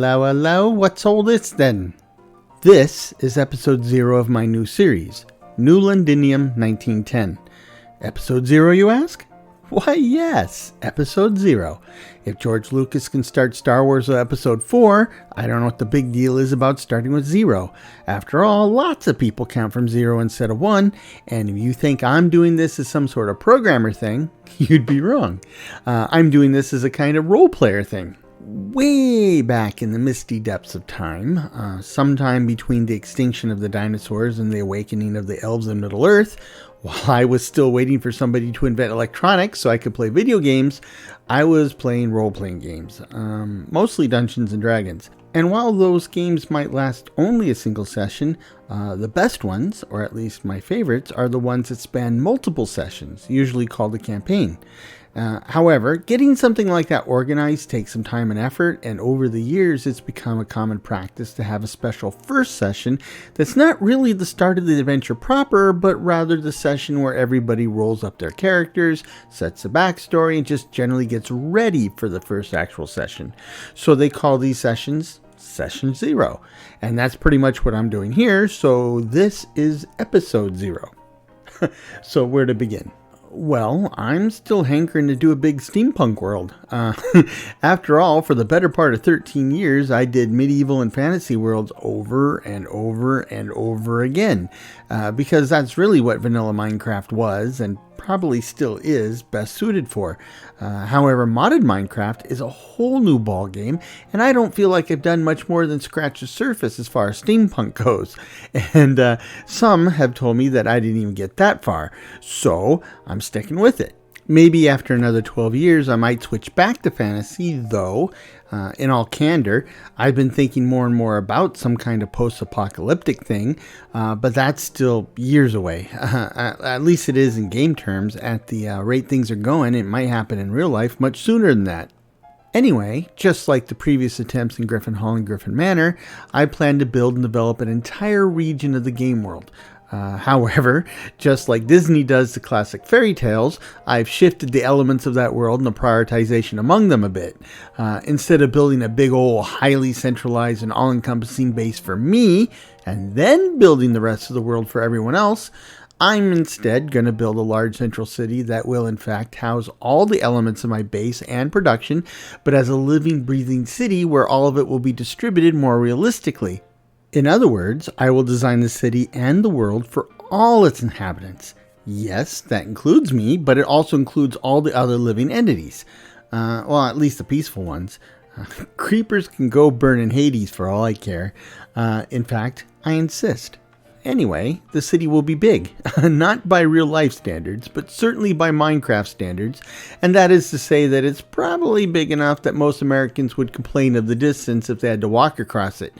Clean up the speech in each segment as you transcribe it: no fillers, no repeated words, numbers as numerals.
Hello, what's all this then? This is episode 0 of my new series, New Londinium 1910. Episode 0, you ask? Why, yes, episode 0. If George Lucas can start Star Wars with episode 4, I don't know what the big deal is about starting with 0. After all, lots of people count from 0 instead of 1, and if you think I'm doing this as some sort of programmer thing, you'd be wrong. I'm doing this as a kind of role player thing. Way back in the misty depths of time, sometime between the extinction of the dinosaurs and the awakening of the elves in Middle-earth, while I was still waiting for somebody to invent electronics so I could play video games, I was playing role-playing games, mostly Dungeons & Dragons. And while those games might last only a single session, the best ones, or at least my favorites, are the ones that span multiple sessions, usually called a campaign. However, getting something like that organized takes some time and effort, and over the years it's become a common practice to have a special first session that's not really the start of the adventure proper, but rather the session where everybody rolls up their characters, sets a backstory, and just generally gets ready for the first actual session. So they call these sessions Session 0, and that's pretty much what I'm doing here, so this is episode 0. So where to begin? Well, I'm still hankering to do a big steampunk world. After all, for the better part of 13 years, I did medieval and fantasy worlds over and over and over again, because that's really what vanilla Minecraft was, and probably still is, best suited for. However, modded Minecraft is a whole new ball game, and I don't feel like I've done much more than scratch the surface as far as steampunk goes. And some have told me that I didn't even get that far, so I'm sticking with it. Maybe after another 12 years, I might switch back to fantasy, though, in all candor, I've been thinking more and more about some kind of post-apocalyptic thing, but that's still years away. At least it is in game terms. At the rate things are going, it might happen in real life much sooner than that. Anyway, just like the previous attempts in Griffin Hall and Griffin Manor, I plan to build and develop an entire region of the game world. However, just like Disney does the classic fairy tales, I've shifted the elements of that world and the prioritization among them a bit. Instead of building a big old highly centralized and all-encompassing base for me, and then building the rest of the world for everyone else, I'm instead going to build a large central city that will in fact house all the elements of my base and production, but as a living, breathing city where all of it will be distributed more realistically. In other words, I will design the city and the world for all its inhabitants. Yes, that includes me, but it also includes all the other living entities. Well, at least the peaceful ones. Creepers can go burn in Hades for all I care. In fact, I insist. Anyway, the city will be big, not by real life standards, but certainly by Minecraft standards, and that is to say that it's probably big enough that most Americans would complain of the distance if they had to walk across it,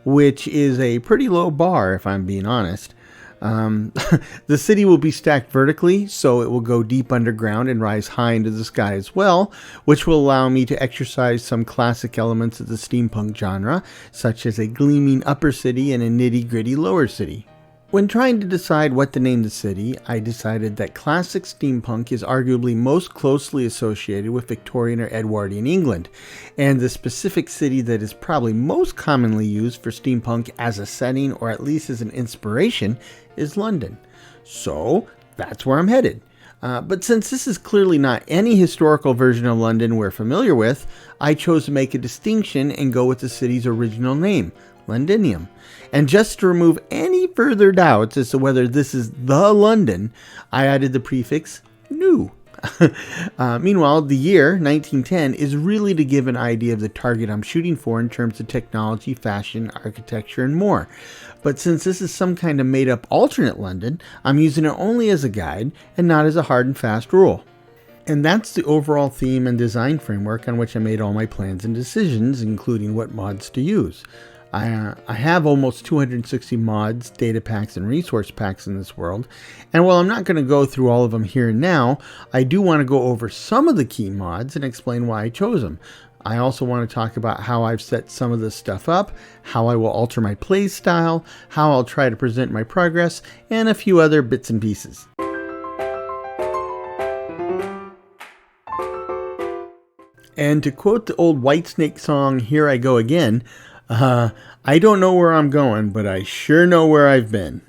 which is a pretty low bar if I'm being honest. The city will be stacked vertically, so it will go deep underground and rise high into the sky as well, which will allow me to exercise some classic elements of the steampunk genre, such as a gleaming upper city and a nitty-gritty lower city. When trying to decide what to name the city, I decided that classic steampunk is arguably most closely associated with Victorian or Edwardian England, and the specific city that is probably most commonly used for steampunk as a setting or at least as an inspiration is London. So that's where I'm headed. But since this is clearly not any historical version of London we're familiar with, I chose to make a distinction and go with the city's original name, Londinium. And just to remove any further doubts as to whether this is the London, I added the prefix new. Meanwhile, the year 1910 is really to give an idea of the target I'm shooting for in terms of technology, fashion, architecture, and more. But since this is some kind of made-up alternate London, I'm using it only as a guide and not as a hard and fast rule. And that's the overall theme and design framework on which I made all my plans and decisions, including what mods to use. I have almost 260 mods, data packs, and resource packs in this world, and while I'm not going to go through all of them here and now, I do want to go over some of the key mods and explain why I chose them. I also want to talk about how I've set some of this stuff up, how I will alter my play style, how I'll try to present my progress, and a few other bits and pieces. And to quote the old Whitesnake song, "Here I Go Again," I don't know where I'm going, but I sure know where I've been.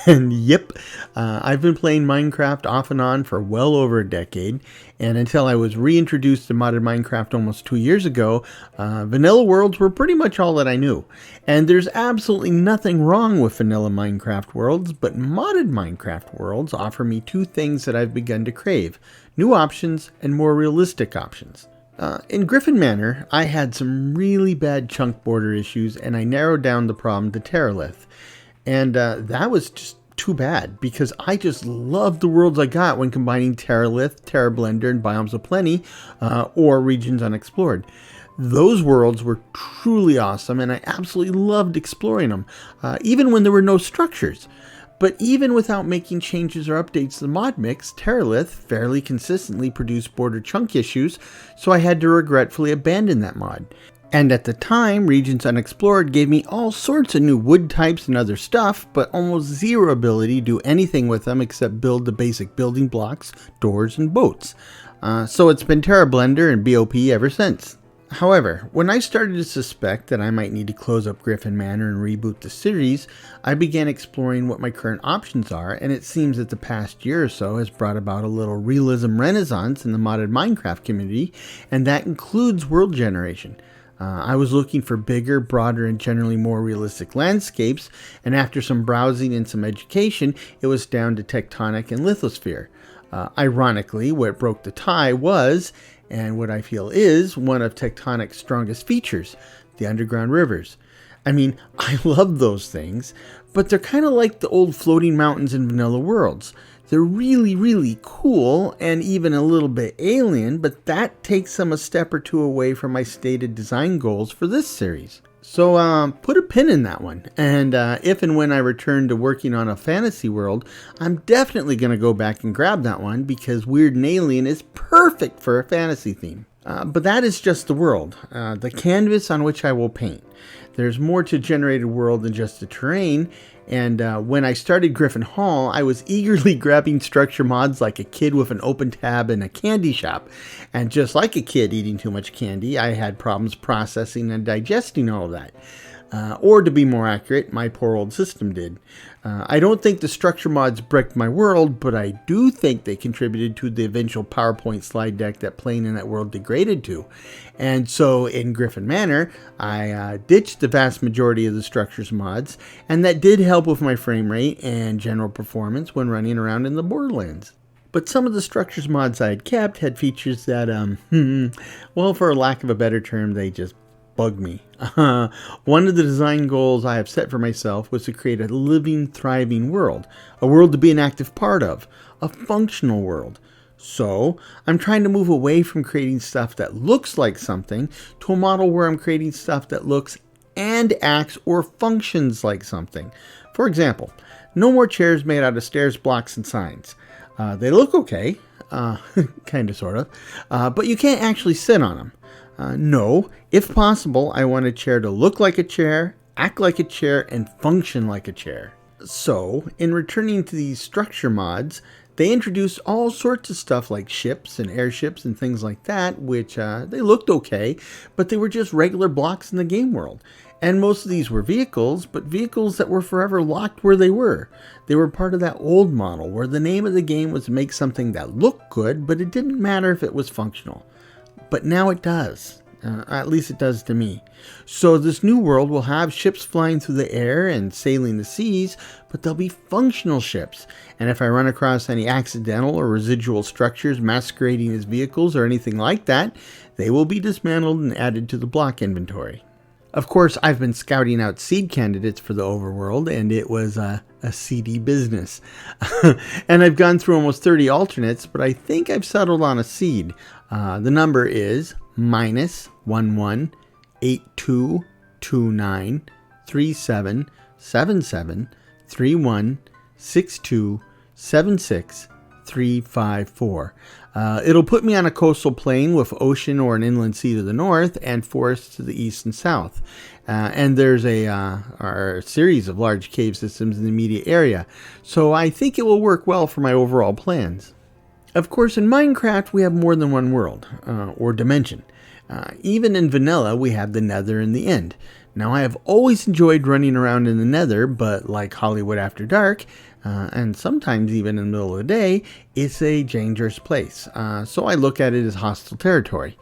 And yep, I've been playing Minecraft off and on for well over a decade. And until I was reintroduced to modded Minecraft almost 2 years ago, vanilla worlds were pretty much all that I knew. And there's absolutely nothing wrong with vanilla Minecraft worlds, but modded Minecraft worlds offer me two things that I've begun to crave: new options and more realistic options. In Griffin Manor, I had some really bad chunk border issues, and I narrowed down the problem to Terralith. And that was just too bad, because I just loved the worlds I got when combining Terralith, Terra Blender, and Biomes of Plenty, or Regions Unexplored. Those worlds were truly awesome, and I absolutely loved exploring them, even when there were no structures. But even without making changes or updates to the mod mix, Terralith fairly consistently produced border chunk issues, so I had to regretfully abandon that mod. And at the time, Regions Unexplored gave me all sorts of new wood types and other stuff, but almost zero ability to do anything with them except build the basic building blocks, doors, and boats. So it's been Terra Blender and BOP ever since. However, when I started to suspect that I might need to close up Griffin Manor and reboot the series, I began exploring what my current options are, and it seems that the past year or so has brought about a little realism renaissance in the modded Minecraft community, and that includes world generation. I was looking for bigger, broader, and generally more realistic landscapes, and after some browsing and some education, it was down to tectonic and lithosphere. Ironically, what broke the tie was, and what I feel is, one of Tectonic's strongest features: the underground rivers. I mean, I love those things, but they're kind of like the old floating mountains in vanilla worlds. They're really, really cool and even a little bit alien, but that takes them a step or two away from my stated design goals for this series. So put a pin in that one, and if and when I return to working on a fantasy world, I'm definitely going to go back and grab that one, because Weird and Alien is perfect for a fantasy theme. But that is just the world, the canvas on which I will paint. There's more to generated world than just the terrain, and when I started Griffin Hall, I was eagerly grabbing structure mods like a kid with an open tab in a candy shop. And just like a kid eating too much candy, I had problems processing and digesting all of that. Or to be more accurate, my poor old system did. I don't think the structure mods bricked my world, but I do think they contributed to the eventual PowerPoint slide deck that playing in that world degraded to. And so in Griffin Manor, I ditched the vast majority of the structures mods, and that did help with my frame rate and general performance when running around in the Borderlands. But some of the structures mods I had kept had features that, well, for lack of a better term, they just bug me. One of the design goals I have set for myself was to create a living, thriving world, a world to be an active part of, a functional world. So I'm trying to move away from creating stuff that looks like something to a model where I'm creating stuff that looks and acts or functions like something. For example, no more chairs made out of stairs, blocks, and signs. They look okay, kind of, sort of, but you can't actually sit on them. No, if possible, I want a chair to look like a chair, act like a chair, and function like a chair. So, in returning to these structure mods, they introduced all sorts of stuff like ships and airships and things like that, which they looked okay, but they were just regular blocks in the game world. And most of these were vehicles, but vehicles that were forever locked where they were. They were part of that old model where the name of the game was to make something that looked good, but it didn't matter if it was functional. But now it does. At least it does to me. So this new world will have ships flying through the air and sailing the seas, but they'll be functional ships. And if I run across any accidental or residual structures masquerading as vehicles or anything like that, they will be dismantled and added to the block inventory. Of course, I've been scouting out seed candidates for the overworld, and it was a seedy business. And I've gone through almost 30 alternates, but I think I've settled on a seed. The number is -118229377731627634. It'll put me on a coastal plain with ocean or an inland sea to the north and forests to the east and south. And there's a series of large cave systems in the immediate area. So I think it will work well for my overall plans. Of course, in Minecraft, we have more than one world, or dimension. Even in vanilla, we have the nether in the end. Now, I have always enjoyed running around in the nether, but like Hollywood After Dark, and sometimes even in the middle of the day, it's a dangerous place. So I look at it as hostile territory.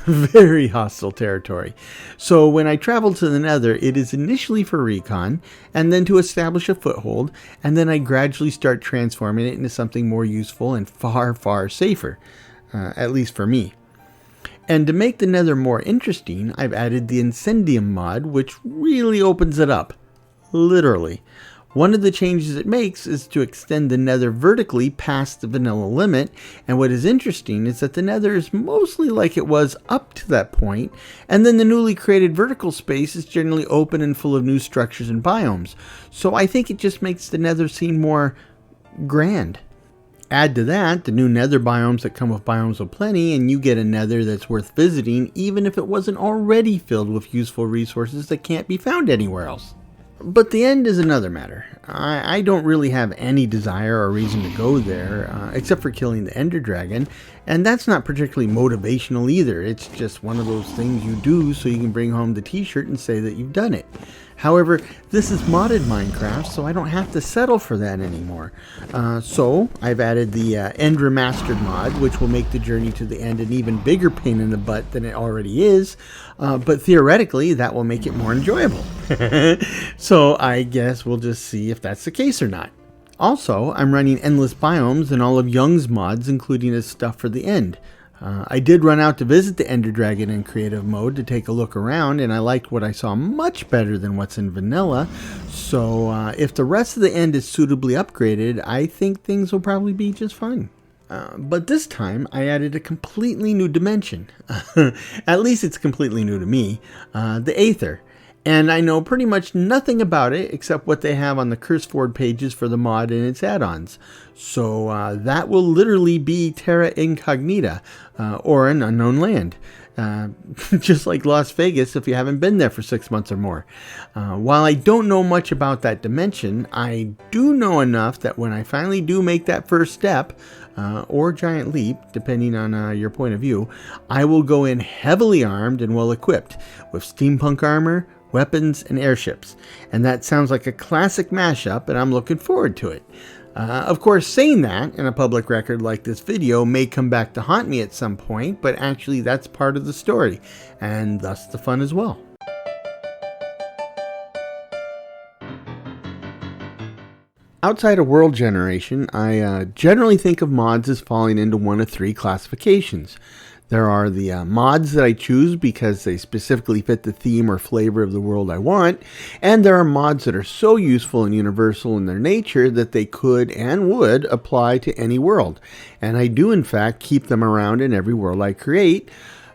Very hostile territory. So when I travel to the nether, it is initially for recon, and then to establish a foothold, and then I gradually start transforming it into something more useful and far, far safer. At least for me. And to make the nether more interesting, I've added the Incendium mod, which really opens it up. Literally. One of the changes it makes is to extend the nether vertically past the vanilla limit, and what is interesting is that the nether is mostly like it was up to that point, and then the newly created vertical space is generally open and full of new structures and biomes. So I think it just makes the nether seem more grand. Add to that the new nether biomes that come with Biomes of Plenty, and you get a nether that's worth visiting even if it wasn't already filled with useful resources that can't be found anywhere else. But the end is another matter. I don't really have any desire or reason to go there, except for killing the Ender Dragon, and that's not particularly motivational either. It's just one of those things you do so you can bring home the t-shirt and say that you've done it. However, this is modded Minecraft, so I don't have to settle for that anymore. So I've added the End Remastered mod, which will make the journey to the end an even bigger pain in the butt than it already is. But theoretically, that will make it more enjoyable. So I guess we'll just see if that's the case or not. Also, I'm running Endless Biomes and all of Young's mods, including his stuff for the end. I did run out to visit the Ender Dragon in creative mode to take a look around, and I liked what I saw much better than what's in vanilla. So if the rest of the end is suitably upgraded, I think things will probably be just fine. But this time I added a completely new dimension. At least it's completely new to me, the Aether. And I know pretty much nothing about it except what they have on the CurseForward pages for the mod and its add-ons. So that will literally be Terra Incognita, or an unknown land. Just like Las Vegas if you haven't been there for 6 months or more. While I don't know much about that dimension, I do know enough that when I finally do make that first step, or giant leap, depending on your point of view, I will go in heavily armed and well equipped with steampunk armor, weapons, and airships. And that sounds like a classic mashup, and I'm looking forward to it. Of course, saying that in a public record like this video may come back to haunt me at some point, but actually that's part of the story, and thus the fun as well. Outside of world generation, I generally think of mods as falling into one of three classifications. There are the mods that I choose because they specifically fit the theme or flavor of the world I want, and there are mods that are so useful and universal in their nature that they could and would apply to any world. And I do in fact keep them around in every world I create.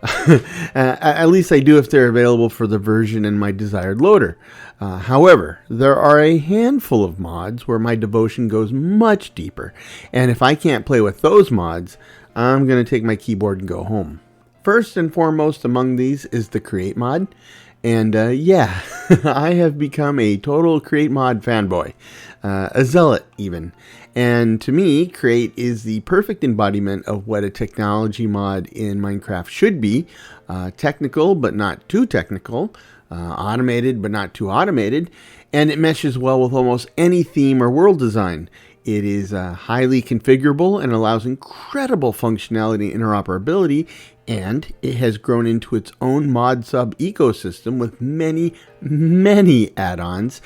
At least I do if they're available for the version in my desired loader. However, there are a handful of mods where my devotion goes much deeper, and if I can't play with those mods, I'm going to take my keyboard and go home. First and foremost among these is the Create mod. And yeah, I have become a total Create mod fanboy. A zealot even. And to me, Create is the perfect embodiment of what a technology mod in Minecraft should be. Technical, but not too technical. Automated, but not too automated. And it meshes well with almost any theme or world design. It is highly configurable and allows incredible functionality and interoperability, and it has grown into its own mod sub ecosystem with many, many add-ons,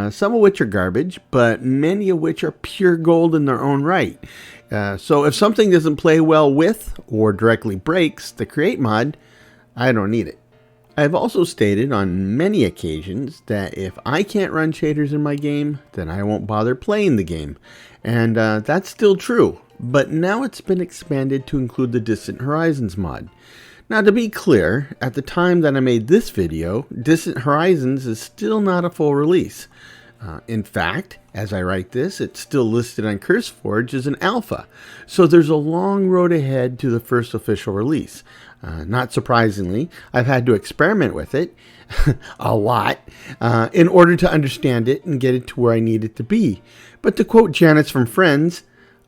some of which are garbage, but many of which are pure gold in their own right. So if something doesn't play well with or directly breaks the Create mod, I don't need it. I've also stated on many occasions that if I can't run shaders in my game, then I won't bother playing the game. And that's still true, but now it's been expanded to include the Distant Horizons mod. Now to be clear, at the time that I made this video, Distant Horizons is still not a full release. In fact, as I write this, it's still listed on CurseForge as an alpha, so there's a long road ahead to the first official release. Not surprisingly, I've had to experiment with it a lot in order to understand it and get it to where I need it to be. But to quote Janice from Friends,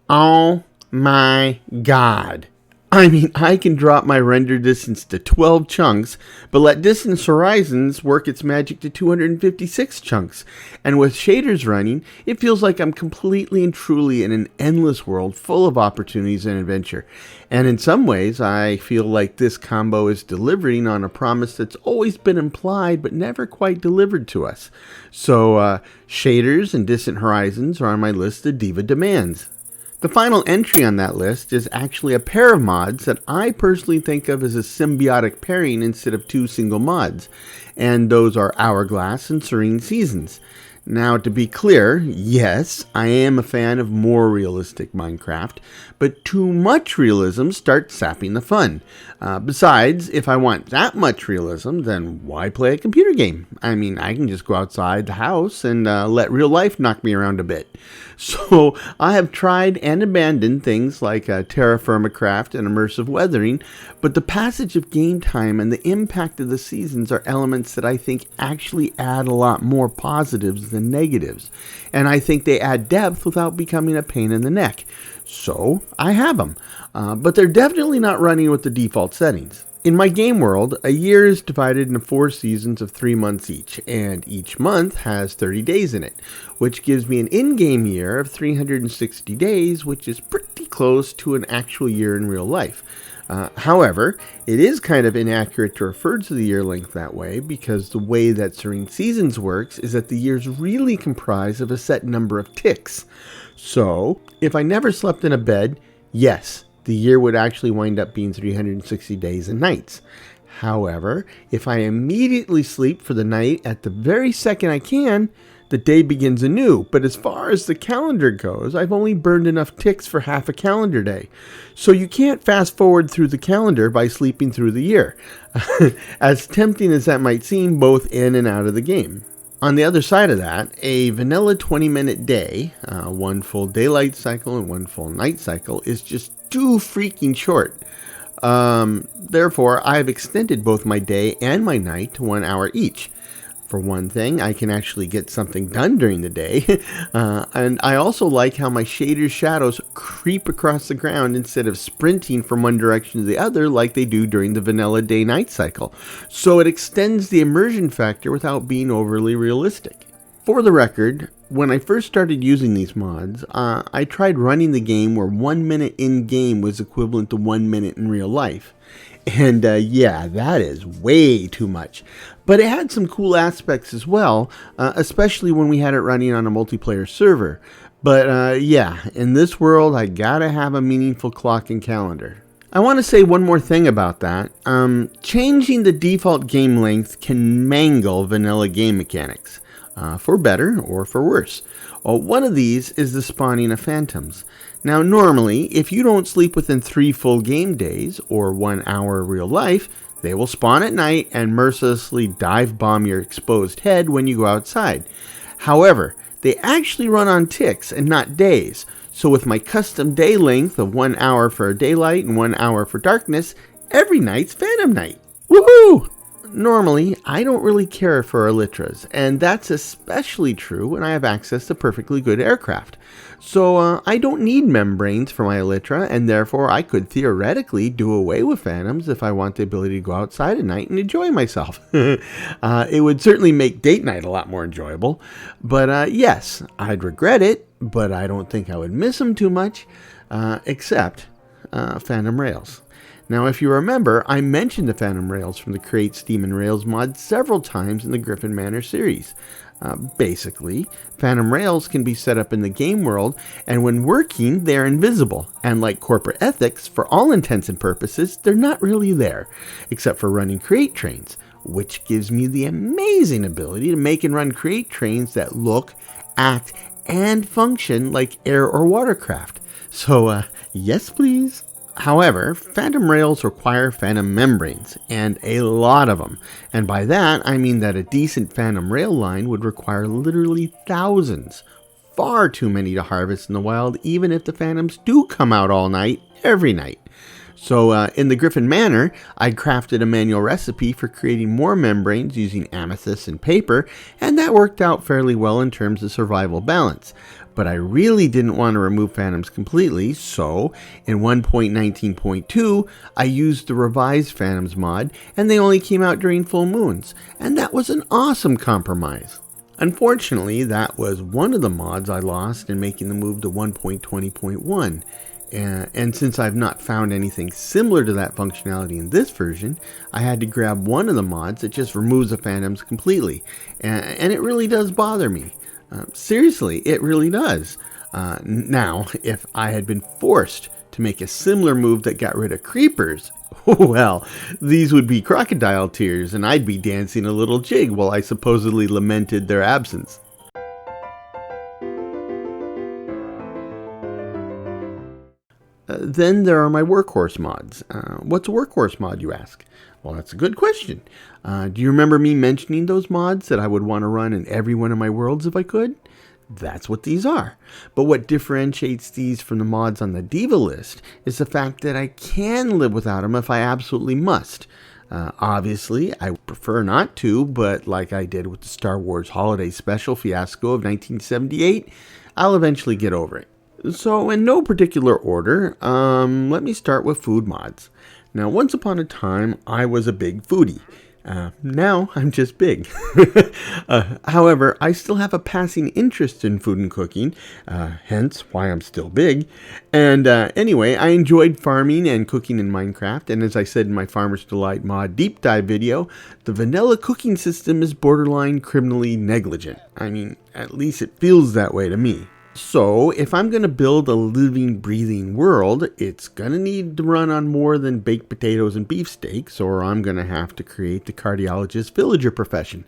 oh my God, I mean, I can drop my render distance to 12 chunks, but let Distance Horizons work its magic to 256 chunks. And with shaders running, it feels like I'm completely and truly in an endless world full of opportunities and adventure. And in some ways, I feel like this combo is delivering on a promise that's always been implied but never quite delivered to us. So, shaders and Distant Horizons are on my list of diva demands. The final entry on that list is actually a pair of mods that I personally think of as a symbiotic pairing instead of two single mods, and those are Hourglass and Serene Seasons. Now, to be clear, yes, I am a fan of more realistic Minecraft, but too much realism starts sapping the fun. Besides, if I want that much realism, then why play a computer game? I mean, I can just go outside the house and let real life knock me around a bit. So I have tried and abandoned things like terra firma craft and immersive weathering, but the passage of game time and the impact of the seasons are elements that I think actually add a lot more positives than negatives, and I think they add depth without becoming a pain in the neck. So I have them, but they're definitely not running with the default settings. In my game world, a year is divided into 4 seasons of 3 months each, and each month has 30 days in it, which gives me an in-game year of 360 days, which is pretty close to an actual year in real life. However, it is kind of inaccurate to refer to the year length that way, because the way that Serene Seasons works is that the years really comprise of a set number of ticks. So, if I never slept in a bed, yes, the year would actually wind up being 360 days and nights. However, if I immediately sleep for the night at the very second I can, the day begins anew. But as far as the calendar goes, I've only burned enough ticks for half a calendar day. So you can't fast forward through the calendar by sleeping through the year, as tempting as that might seem both in and out of the game. On the other side of that, a vanilla 20-minute day, one full daylight cycle and one full night cycle, is just too freaking short. Therefore, I've extended both my day and my night to 1 hour each. For one thing, I can actually get something done during the day, and I also like how my shader shadows creep across the ground instead of sprinting from one direction to the other like they do during the vanilla day-night cycle, so it extends the immersion factor without being overly realistic. For the record, when I first started using these mods, I tried running the game where 1 minute in-game was equivalent to 1 minute in real life. And yeah, that is way too much. But it had some cool aspects as well, especially when we had it running on a multiplayer server. But yeah, in this world, I gotta have a meaningful clock and calendar. I want to say one more thing about that. Changing the default game length can mangle vanilla game mechanics, for better or for worse. One of these is the spawning of phantoms. Now, normally, if you don't sleep within 3 full game days, or 1 hour real life, they will spawn at night and mercilessly dive bomb your exposed head when you go outside. However, they actually run on ticks and not days, so with my custom day length of 1 hour for daylight and 1 hour for darkness, every night's Phantom Night. Woohoo! Normally, I don't really care for elytras, and that's especially true when I have access to perfectly good aircraft. So I don't need membranes for my elytra, and therefore I could theoretically do away with phantoms if I want the ability to go outside at night and enjoy myself. It would certainly make date night a lot more enjoyable, but yes, I'd regret it, but I don't think I would miss them too much, except Phantom Rails. Now, if you remember, I mentioned the Phantom Rails from the Create Steam and Rails mod several times in the Griffin Manor series. Basically, Phantom Rails can be set up in the game world, and when working, they're invisible. And like corporate ethics, for all intents and purposes, they're not really there, except for running Create trains, which gives me the amazing ability to make and run Create trains that look, act, and function like air or watercraft. So, yes please. However, Phantom Rails require Phantom membranes, and a lot of them. And by that, I mean that a decent Phantom Rail line would require literally thousands. Far too many to harvest in the wild, even if the Phantoms do come out all night, every night. So in the Griffin Manor, I crafted a manual recipe for creating more membranes using amethyst and paper, and that worked out fairly well in terms of survival balance. But I really didn't want to remove phantoms completely, so in 1.19.2, I used the revised phantoms mod, and they only came out during full moons, and that was an awesome compromise. Unfortunately, that was one of the mods I lost in making the move to 1.20.1. And since I've not found anything similar to that functionality in this version, I had to grab one of the mods that just removes the phantoms completely. And it really does bother me. Seriously, it really does. Now, if I had been forced to make a similar move that got rid of creepers, well, these would be crocodile tears, and I'd be dancing a little jig while I supposedly lamented their absence. Then there are my workhorse mods. What's a workhorse mod, you ask? Well, that's a good question. Do you remember me mentioning those mods that I would want to run in every one of my worlds if I could? That's what these are. But what differentiates these from the mods on the Diva list is the fact that I can live without them if I absolutely must. Obviously, I prefer not to, but like I did with the Star Wars Holiday Special fiasco of 1978, I'll eventually get over it. So in no particular order, let me start with food mods. Now, once upon a time, I was a big foodie. Now I'm just big. However, I still have a passing interest in food and cooking, hence why I'm still big. And anyway, I enjoyed farming and cooking in Minecraft, and as I said in my Farmer's Delight mod deep dive video, the vanilla cooking system is borderline criminally negligent. I mean, at least it feels that way to me. So, if I'm going to build a living, breathing world, it's going to need to run on more than baked potatoes and beefsteaks, or I'm going to have to create the cardiologist villager profession.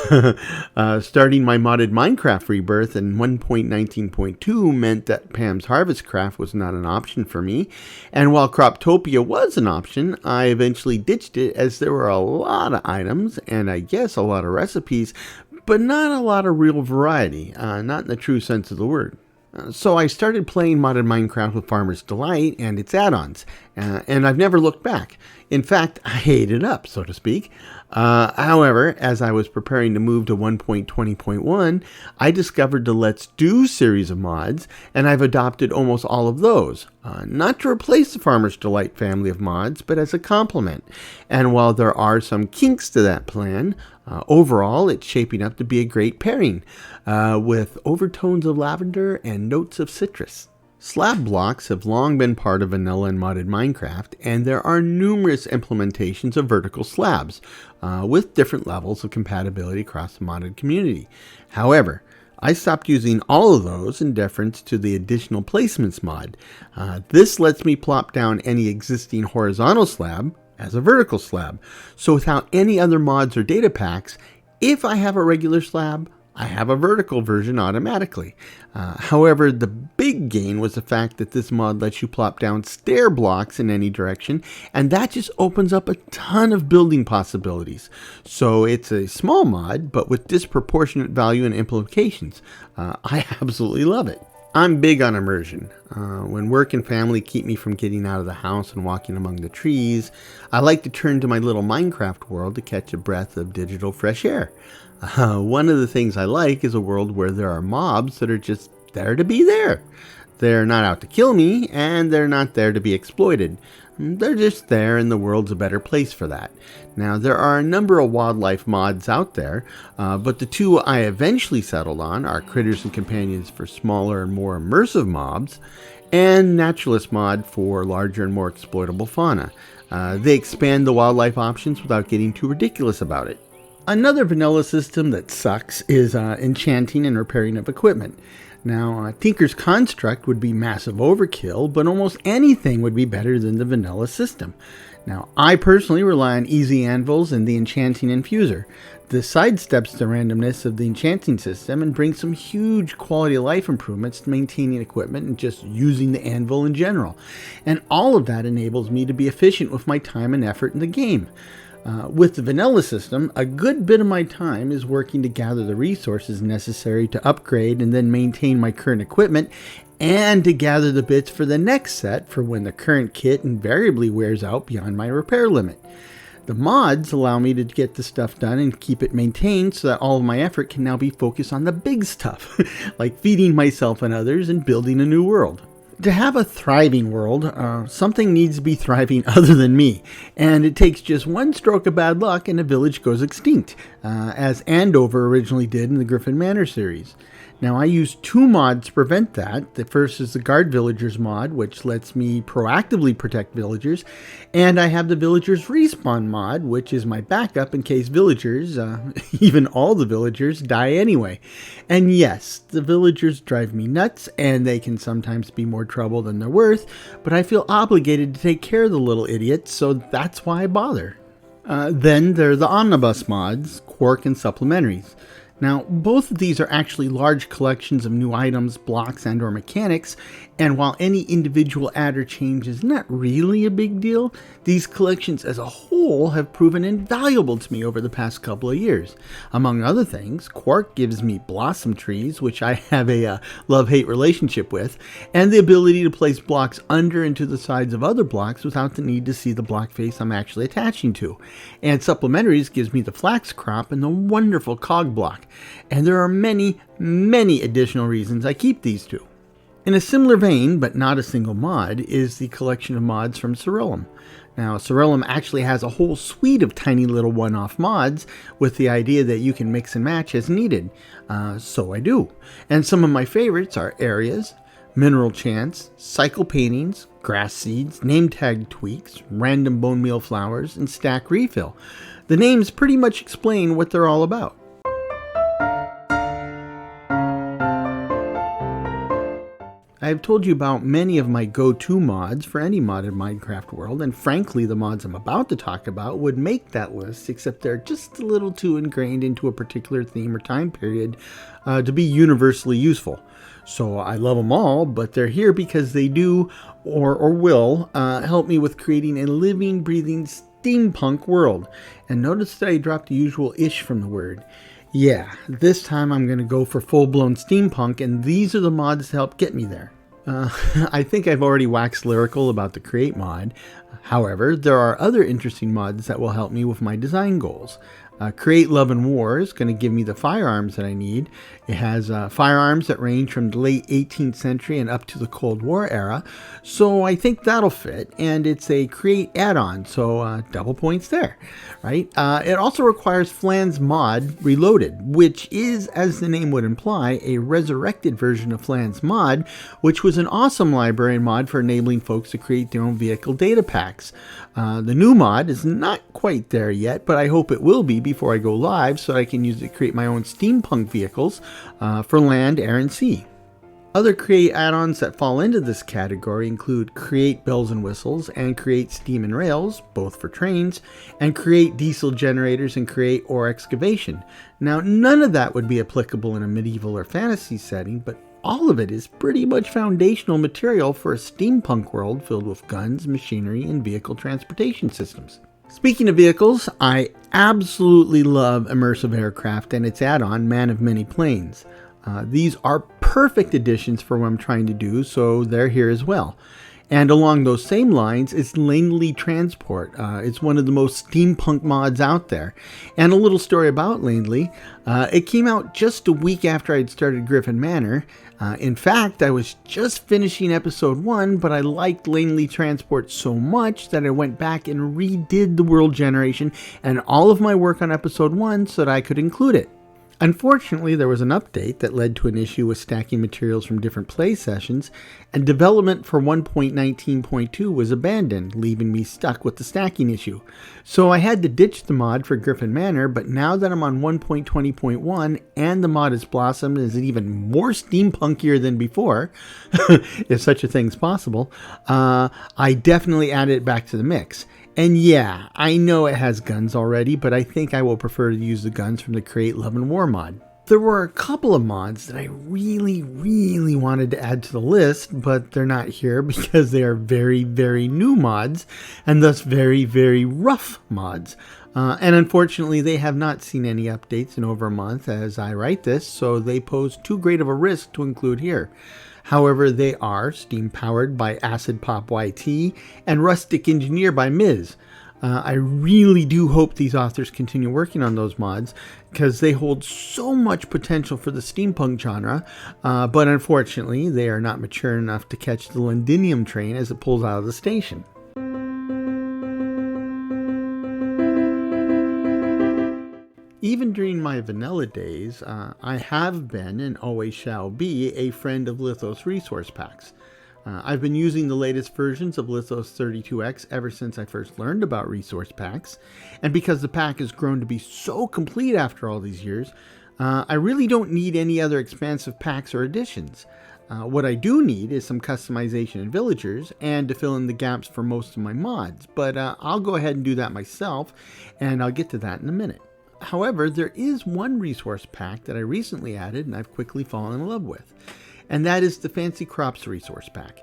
Starting my modded Minecraft rebirth in 1.19.2 meant that Pam's Harvest Craft was not an option for me, and while Croptopia was an option, I eventually ditched it as there were a lot of items, and I guess a lot of recipes, but not a lot of real variety, not in the true sense of the word. So I started playing modded Minecraft with Farmer's Delight and its add-ons, and I've never looked back. In fact, I ate it up, so to speak. However, as I was preparing to move to 1.20.1, I discovered the Let's Do series of mods, and I've adopted almost all of those. Not to replace the Farmer's Delight family of mods, but as a complement. And while there are some kinks to that plan, overall it's shaping up to be a great pairing, with overtones of lavender and notes of citrus. Slab blocks have long been part of vanilla and modded Minecraft, and there are numerous implementations of vertical slabs, with different levels of compatibility across the modded community. However, I stopped using all of those in deference to the additional placements mod. This lets me plop down any existing horizontal slab as a vertical slab. So without any other mods or data packs, if I have a regular slab, I have a vertical version automatically. However, the big gain was the fact that this mod lets you plop down stair blocks in any direction, and that just opens up a ton of building possibilities. So it's a small mod, but with disproportionate value and implications. I absolutely love it. I'm big on immersion. When work and family keep me from getting out of the house and walking among the trees, I like to turn to my little Minecraft world to catch a breath of digital fresh air. One of the things I like is a world where there are mobs that are just there to be there. They're not out to kill me, and they're not there to be exploited. They're just there, and the world's a better place for that. Now, there are a number of wildlife mods out there, but the two I eventually settled on are Critters and Companions for smaller and more immersive mobs, and Naturalist mod for larger and more exploitable fauna. They expand the wildlife options without getting too ridiculous about it. Another vanilla system that sucks is enchanting and repairing of equipment. Now, Tinker's Construct would be massive overkill, but almost anything would be better than the vanilla system. Now, I personally rely on easy anvils and the enchanting infuser. This sidesteps the randomness of the enchanting system and brings some huge quality of life improvements to maintaining equipment and just using the anvil in general. And all of that enables me to be efficient with my time and effort in the game. With the vanilla system, a good bit of my time is working to gather the resources necessary to upgrade and then maintain my current equipment, and to gather the bits for the next set for when the current kit invariably wears out beyond my repair limit. The mods allow me to get the stuff done and keep it maintained so that all of my effort can now be focused on the big stuff, like feeding myself and others and building a new world. To have a thriving world, something needs to be thriving other than me, and it takes just one stroke of bad luck and a village goes extinct, as Andover originally did in the Griffin Manor series. Now, I use 2 mods to prevent that. The first is the Guard Villagers mod, which lets me proactively protect villagers, and I have the Villagers Respawn mod, which is my backup in case villagers, even all the villagers, die anyway. And yes, the villagers drive me nuts, and they can sometimes be more trouble than they're worth, but I feel obligated to take care of the little idiots, so that's why I bother. Then there are the Omnibus mods, Quark and Supplementaries. Now, both of these are actually large collections of new items, blocks, and/or mechanics, and while any individual add or change is not really a big deal, these collections as a whole have proven invaluable to me over the past couple of years. Among other things, Quark gives me blossom trees, which I have a love-hate relationship with, and the ability to place blocks under and to the sides of other blocks without the need to see the block face I'm actually attaching to. And Supplementaries gives me the flax crop and the wonderful cog block. And there are many, many additional reasons I keep these 2. In a similar vein, but not a single mod, is the collection of mods from Ceruleum. Now, Ceruleum actually has a whole suite of tiny little one-off mods with the idea that you can mix and match as needed. So I do. And some of my favorites are areas, mineral chants, cycle paintings, grass seeds, name tag tweaks, random bone meal flowers, and stack refill. The names pretty much explain what they're all about. I've told you about many of my go-to mods for any modded Minecraft world, and frankly the mods I'm about to talk about would make that list, except they're just a little too ingrained into a particular theme or time period to be universally useful. So I love them all, but they're here because they do or will help me with creating a living, breathing steampunk world. And notice that I dropped the usual ish from the word. Yeah, this time I'm going to go for full-blown steampunk, and these are the mods to help get me there. I think I've already waxed lyrical about the Create mod. However, there are other interesting mods that will help me with my design goals. Create Love and War is going to give me the firearms that I need. It has firearms that range from the late 18th century and up to the Cold War era, so I think that'll fit, and it's a Create add-on, so double points there, right? It also requires Flan's mod Reloaded, which is, as the name would imply, a resurrected version of Flan's mod, which was an awesome library mod for enabling folks to create their own vehicle data packs. The new mod is not quite there yet, but I hope it will be before I go live so I can use it to create my own steampunk vehicles for land, air, and sea. Other Create add-ons that fall into this category include Create Bells and Whistles and Create Steam and Rails, both for trains, and Create Diesel Generators and Create Ore Excavation. Now, none of that would be applicable in a medieval or fantasy setting, but all of it is pretty much foundational material for a steampunk world filled with guns, machinery, and vehicle transportation systems. Speaking of vehicles, I absolutely love Immersive Aircraft and its add-on, Man of Many Planes. These are perfect additions for what I'm trying to do, so they're here as well. And along those same lines is Lanely Transport. It's one of the most steampunk mods out there. And a little story about Lanely. It came out just a week after I'd started Griffin Manor. In fact, I was just finishing episode 1, but I liked Lanely Transport so much that I went back and redid the world generation and all of my work on episode 1 so that I could include it. Unfortunately, there was an update that led to an issue with stacking materials from different play sessions, and development for 1.19.2 was abandoned, leaving me stuck with the stacking issue. So I had to ditch the mod for Griffin Manor, but now that I'm on 1.20.1 and the mod has blossomed and is even more steampunkier than before, if such a thing's possible, I definitely added it back to the mix. And yeah, I know it has guns already, but I think I will prefer to use the guns from the Create Love and War mod. There were a couple of mods that I really wanted to add to the list, but they're not here because they are very new mods, and thus very rough mods. And unfortunately, they have not seen any updates in over a month as I write this, so they pose too great of a risk to include here. However, they are Steam Powered by Acid Pop YT and Rustic Engineer by Miz. I really do hope these authors continue working on those mods because they hold so much potential for the steampunk genre, but unfortunately they are not mature enough to catch the Londinium train as it pulls out of the station. Even during my vanilla days, I have been and always shall be a friend of Lithos resource packs. I've been using the latest versions of Lithos 32X ever since I first learned about resource packs, and because the pack has grown to be so complete after all these years, I really don't need any other expansive packs or additions. What I do need is some customization in villagers and to fill in the gaps for most of my mods, but I'll go ahead and do that myself, and I'll get to that in a minute. However, there is one resource pack that I recently added and I've quickly fallen in love with, and that is the Fancy Crops resource pack.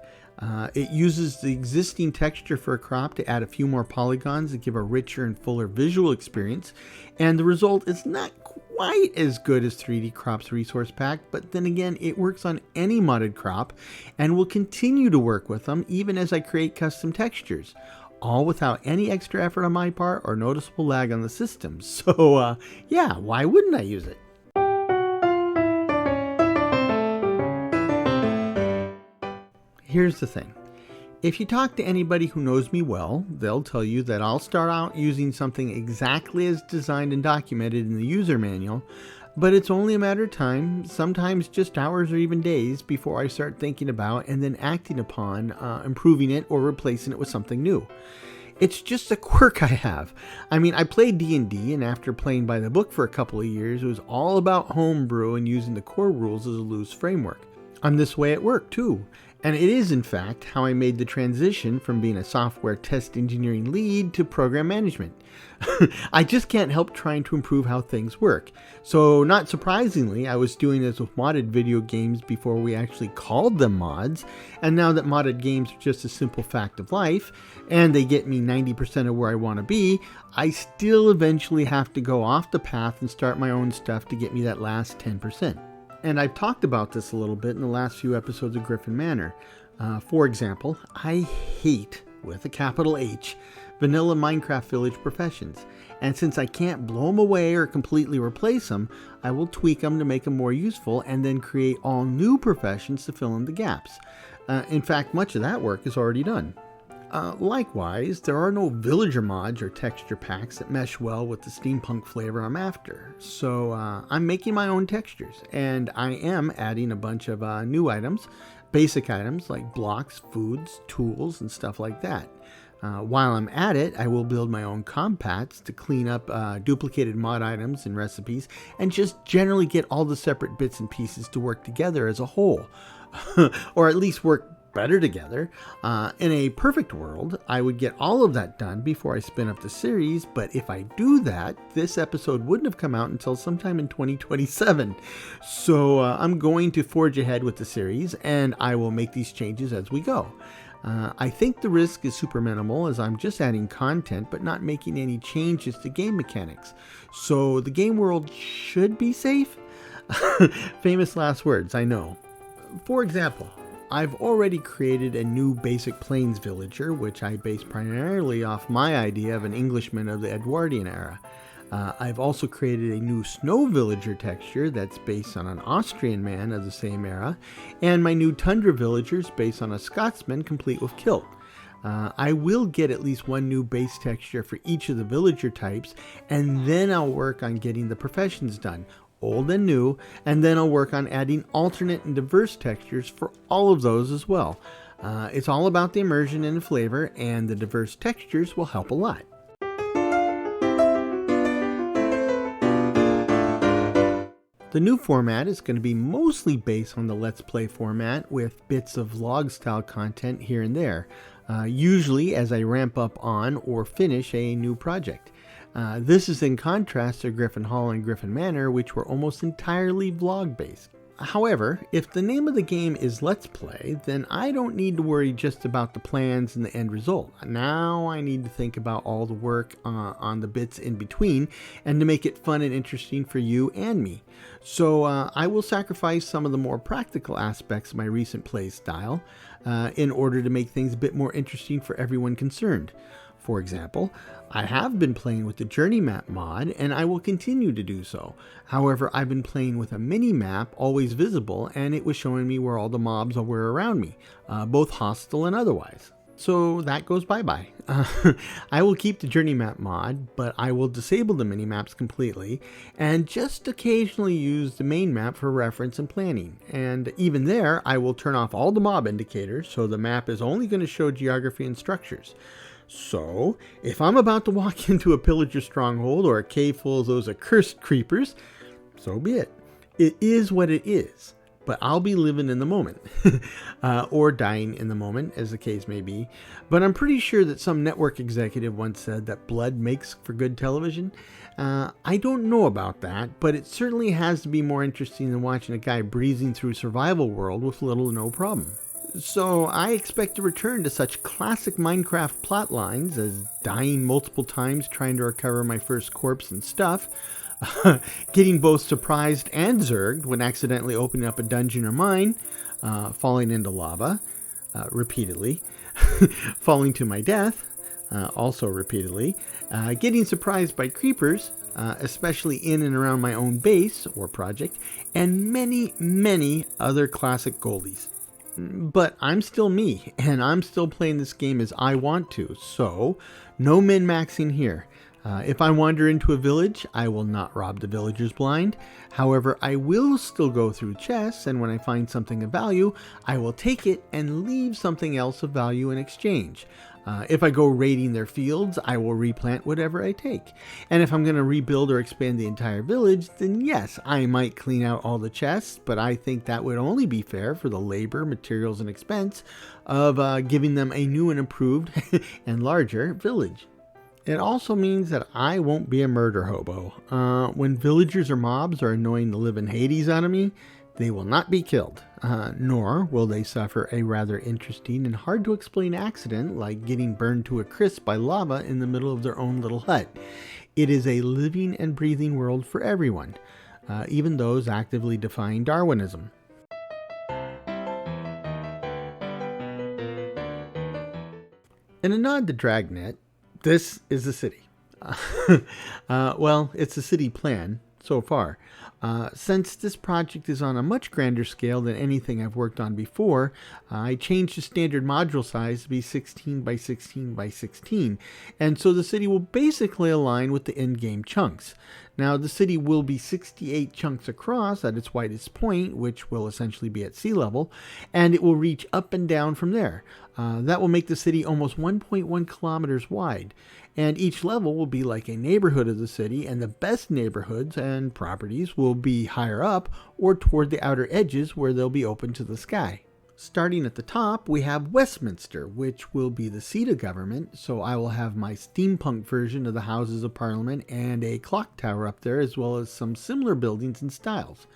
It uses the existing texture for a crop to add a few more polygons to give a richer and fuller visual experience, and the result is not quite as good as 3D Crops resource pack, but then again, it works on any modded crop and will continue to work with them even as I create custom textures, all without any extra effort on my part or noticeable lag on the system. So yeah, why wouldn't I use it? Here's the thing. If you talk to anybody who knows me well, they'll tell you that I'll start out using something exactly as designed and documented in the user manual, but it's only a matter of time, sometimes just hours or even days, before I start thinking about and then acting upon improving it or replacing it with something new. It's just a quirk I have. I mean, I played D&D, and after playing by the book for a couple of years, it was all about homebrew and using the core rules as a loose framework. I'm this way at work too. And it is, in fact, how I made the transition from being a software test engineering lead to program management. I just can't help trying to improve how things work. So, not surprisingly, I was doing this with modded video games before we actually called them mods. And now that modded games are just a simple fact of life, and they get me 90% of where I want to be, I still eventually have to go off the path and start my own stuff to get me that last 10%. And I've talked about this a little bit in the last few episodes of Griffin Manor. For example, I hate, with a capital H, vanilla Minecraft Village professions. And since I can't blow them away or completely replace them, I will tweak them to make them more useful and then create all new professions to fill in the gaps. In fact, much of that work is already done. Likewise, there are no villager mods or texture packs that mesh well with the steampunk flavor I'm after. So I'm making my own textures, and I am adding a bunch of new items, basic items like blocks, foods, tools, and stuff like that. While I'm at it, I will build my own compats to clean up duplicated mod items and recipes, and just generally get all the separate bits and pieces to work together as a whole, or at least work better together. In a perfect world, I would get all of that done before I spin up the series, but if I do that, this episode wouldn't have come out until sometime in 2027. So I'm going to forge ahead with the series, and I will make these changes as we go. I think the risk is super minimal as I'm just adding content but not making any changes to game mechanics. So the game world should be safe. Famous last words, I know. For example, I've already created a new basic plains villager, which I based primarily off my idea of an Englishman of the Edwardian era. I've also created a new snow villager texture that's based on an Austrian man of the same era, and my new tundra villager is based on a Scotsman complete with kilt. I will get at least one new base texture for each of the villager types, and then I'll work on getting the professions done, old and new, and then I'll work on adding alternate and diverse textures for all of those as well. It's all about the immersion and the flavor, and the diverse textures will help a lot. The new format is going to be mostly based on the Let's Play format with bits of vlog style content here and there, usually as I ramp up on or finish a new project. This is in contrast to Griffin Hall and Griffin Manor, which were almost entirely vlog-based. However, if the name of the game is Let's Play, then I don't need to worry just about the plans and the end result. Now I need to think about all the work on the bits in between and to make it fun and interesting for you and me. So I will sacrifice some of the more practical aspects of my recent play style in order to make things a bit more interesting for everyone concerned. For example, I have been playing with the Journey Map mod, and I will continue to do so. However, I've been playing with a mini-map, always visible, and it was showing me where all the mobs were around me, both hostile and otherwise. So that goes bye-bye. I will keep the Journey Map mod, but I will disable the mini-maps completely, and just occasionally use the main map for reference and planning. And even there, I will turn off all the mob indicators, so the map is only going to show geography and structures. So, if I'm about to walk into a pillager stronghold or a cave full of those accursed creepers, so be it. It is what it is, but I'll be living in the moment, or dying in the moment, as the case may be. But I'm pretty sure that some network executive once said that blood makes for good television. I don't know about that, but it certainly has to be more interesting than watching a guy breezing through survival world with little to no problem. So I expect to return to such classic Minecraft plot lines as dying multiple times trying to recover my first corpse and stuff, getting both surprised and zerged when accidentally opening up a dungeon or mine, falling into lava repeatedly, falling to my death also repeatedly, getting surprised by creepers, especially in and around my own base or project, and many, many other classic goldies. But I'm still me, and I'm still playing this game as I want to, so no min-maxing here. If I wander into a village, I will not rob the villagers blind. However, I will still go through chests, and when I find something of value, I will take it and leave something else of value in exchange. If I go raiding their fields, I will replant whatever I take. And if I'm going to rebuild or expand the entire village, then yes, I might clean out all the chests, but I think that would only be fair for the labor, materials, and expense of giving them a new and improved and larger village. It also means that I won't be a murder hobo. When villagers or mobs are annoying the living Hades out of me, they will not be killed, nor will they suffer a rather interesting and hard to explain accident like getting burned to a crisp by lava in the middle of their own little hut. It is a living and breathing world for everyone, even those actively defying Darwinism. In a nod to Dragnet, this is the city. Well, it's a city plan so far. Since this project is on a much grander scale than anything I've worked on before, I changed the standard module size to be 16 by 16 by 16, and so the city will basically align with the in-game chunks. Now, the city will be 68 chunks across at its widest point, which will essentially be at sea level, and it will reach up and down from there. That will make the city almost 1.1 kilometers wide, and each level will be like a neighborhood of the city, and the best neighborhoods and properties will be higher up or toward the outer edges where they'll be open to the sky. Starting at the top, we have Westminster, which will be the seat of government, so I will have my steampunk version of the Houses of Parliament and a clock tower up there, as well as some similar buildings and styles.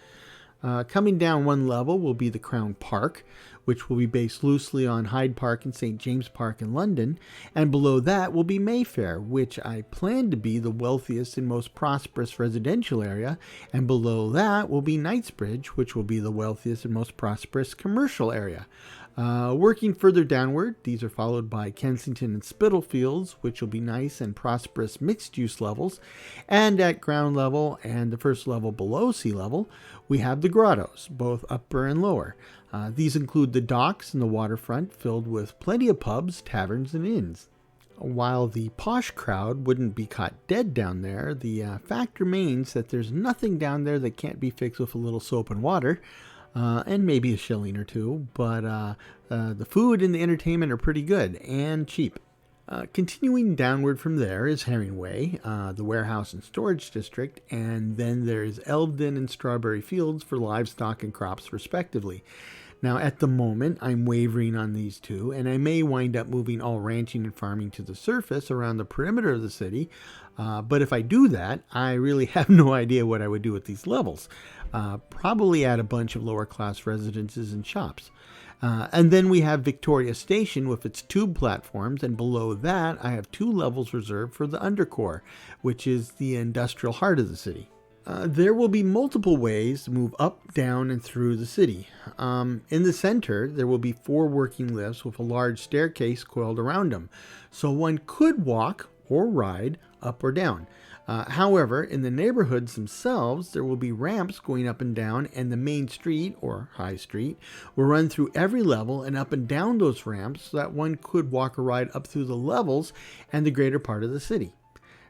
Coming down one level will be the Crown Park, which will be based loosely on Hyde Park and St. James Park in London, and below that will be Mayfair, which I plan to be the wealthiest and most prosperous residential area, and below that will be Knightsbridge, which will be the wealthiest and most prosperous commercial area. Working further downward, these are followed by Kensington and Spitalfields, which will be nice and prosperous mixed-use levels. And at ground level and the first level below sea level, we have the grottos, both upper and lower. These include the docks and the waterfront, filled with plenty of pubs, taverns, and inns. While the posh crowd wouldn't be caught dead down there, the fact remains that there's nothing down there that can't be fixed with a little soap and water. And maybe a shilling or two, but the food and the entertainment are pretty good and cheap. Continuing downward from there is Herringway, the warehouse and storage district, and then there's Elvedon and Strawberry Fields for livestock and crops respectively. Now, at the moment, I'm wavering on these two, and I may wind up moving all ranching and farming to the surface around the perimeter of the city. But if I do that, I really have no idea what I would do with these levels. Probably add a bunch of lower class residences and shops. And then we have Victoria Station with its tube platforms, and below that I have 2 levels reserved for the undercore, which is the industrial heart of the city. There will be multiple ways to move up, down, and through the city. In the center, there will be 4 working lifts with a large staircase coiled around them, so one could walk or ride up or down. However, in the neighborhoods themselves, there will be ramps going up and down, and the main street, or high street, will run through every level and up and down those ramps so that one could walk or ride up through the levels and the greater part of the city.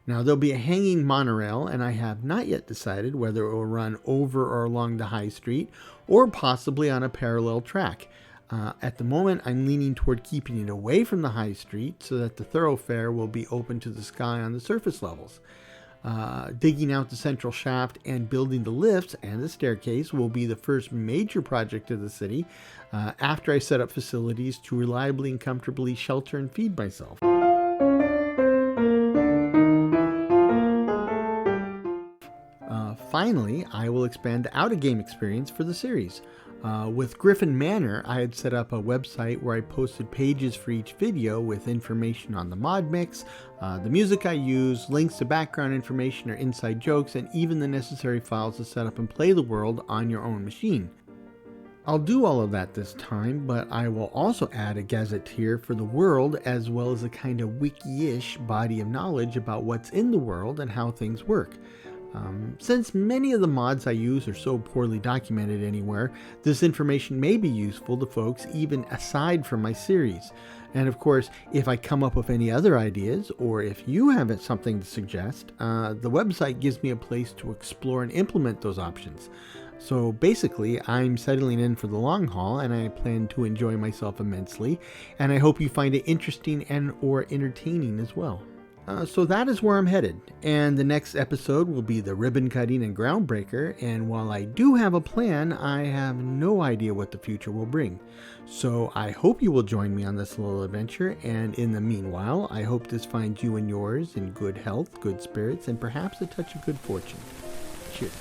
Now, there'll be a hanging monorail, and I have not yet decided whether it will run over or along the high street, or possibly on a parallel track. At the moment, I'm leaning toward keeping it away from the high street so that the thoroughfare will be open to the sky on the surface levels. Digging out the central shaft and building the lifts and the staircase will be the first major project of the city, after I set up facilities to reliably and comfortably shelter and feed myself. Finally, I will expand the out-of-game experience for the series. With Griffin Manor, I had set up a website where I posted pages for each video with information on the mod mix, the music I use, links to background information or inside jokes, and even the necessary files to set up and play the world on your own machine. I'll do all of that this time, but I will also add a gazetteer for the world, as well as a kind of wiki-ish body of knowledge about what's in the world and how things work. Since many of the mods I use are so poorly documented anywhere, this information may be useful to folks even aside from my series. And of course, if I come up with any other ideas, or if you have something to suggest, the website gives me a place to explore and implement those options. So basically, I'm settling in for the long haul, and I plan to enjoy myself immensely, and I hope you find it interesting and or entertaining as well. So that is where I'm headed, and the next episode will be the ribbon cutting and groundbreaker, and while I do have a plan, I have no idea what the future will bring. So I hope you will join me on this little adventure, and in the meanwhile, I hope this finds you and yours in good health, good spirits, and perhaps a touch of good fortune. Cheers.